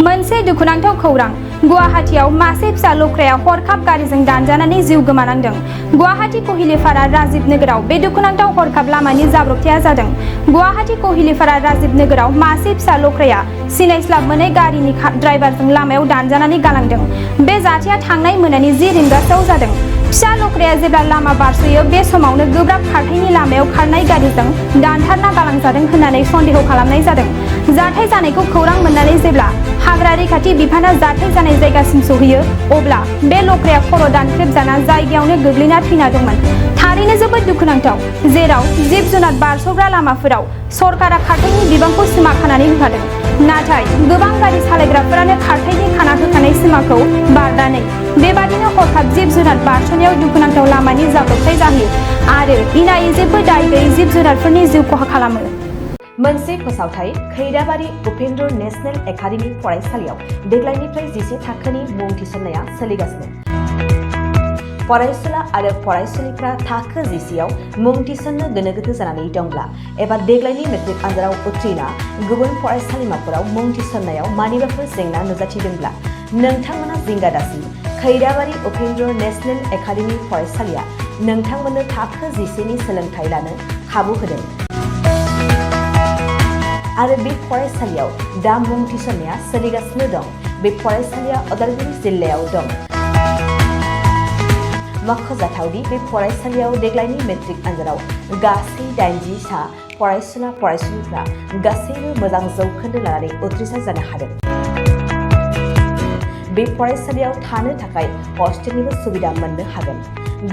मोनसे दुखुनांथाव खौरां गुवाहाटीआव मासे फिसा लख्राया हरखाब गारिजों दानजानानै जिउ गोमानांदों। गुवाहाटी कहिलिपारा राजीव नोगोराव बे दुखुनांथाव हरखाब लामानि जाब्रबथाया जादों। गुवाहाटी कहिलिपारा राजीव नोगोराव मासे फिसा लख्राया सिनायस्लाब मोनै गारिनि ड्राइभारजों लामायाव दानजानानै गालांदों। बे जाथाया थांनाय मोनानि 10 रिंगासोआव जादों। फिसा लख्राया जेब्ला लामा बारस'यो बे समावनो गोब्राब खारथायनि लामायाव खारनाय गारिजों दानथारना गालांजादों होननानै सन्देह खालामनाय जादों। जाथाय जानायखौ खौरां मोननानै जेब्ला हाग्रा रैखाथि बिफाना जाथाय जानाय जायगासिम सौहैयो अब्ला बे लख्राया खर' दानख्रेबजाना जायगायावनो गोग्लैना थैना दंमोन। थारैनो जोबोद दुखुनांथाव, जेराव जिब-जुनार बारस'ग्रा लामाफोराव सरकारा खारथायनि बिबांखौ सिमा खानानै होखादों। नाथाय गोबां गारि सालायग्राफोरानो खारथायनि खाना होखानाय सिमाखौ बारनानै बेबादिनो हरखाब जिब-जुनार बारस'नायाव दुखुनांथाव लामानि जाब्रबथाय जाहैयो आरो इनायै जेबो दाय गैयै जिब-जुनारफोरनि जिउ खहा खालामो। मोनसे फोसावथाय खैराबारि उपेन्द्र नेशनेल एकाडेमि फरायसालियाव देग्लायनिफ्राय 11 थाखोनि मुं थिसननाया सोलिगासिनो। फरायसुला आरो फरायसुलिफ्रा थाखो 11आव मुं थिसननो गोनो गोथो जानानै दंब्ला एबा देग्लायनि मेट्रिक आनजादाव उथ्रिना गुबुन फरायसालिमाफोराव मुं थिसननायाव मानिबाफोर जेंना नुजाथिदोंब्ला नोंथांमोना जिंगा दासि। खैराबारि उपेन्द्र नेशनेल एकाडेमि फरायसालिया नोंथांमोननो थाखो 11नि सोलोंथाइ लानो खाबु होदों आरो बे फरायसालियाव दा मुं थिसननाया सोलिगासिनो दं। बे फरायसालिया उदालगुरि जिल्लायाव दं। मख'जाथावदि बे फरायसालियाव देग्लायनि मेट्रिक आनजादाव गासै 80 सा फरायसुला फरायसुलिफ्रा गासैबो मोजां जौखोन्दो लानानै उथ्रिसार जानो हादों। बे फरायसालियाव थानो थाखाय हस्टेलनिबो सुबिदा मोननो हागोन।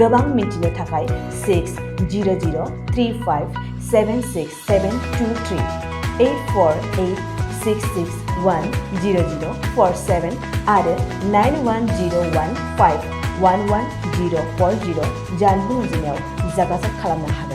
गोबां मिन्थिनो थाखाय 600035767723 8486610047 आरो 9101511040 जानबुं अनजिमायाव जगाजग खालामनो हागोन।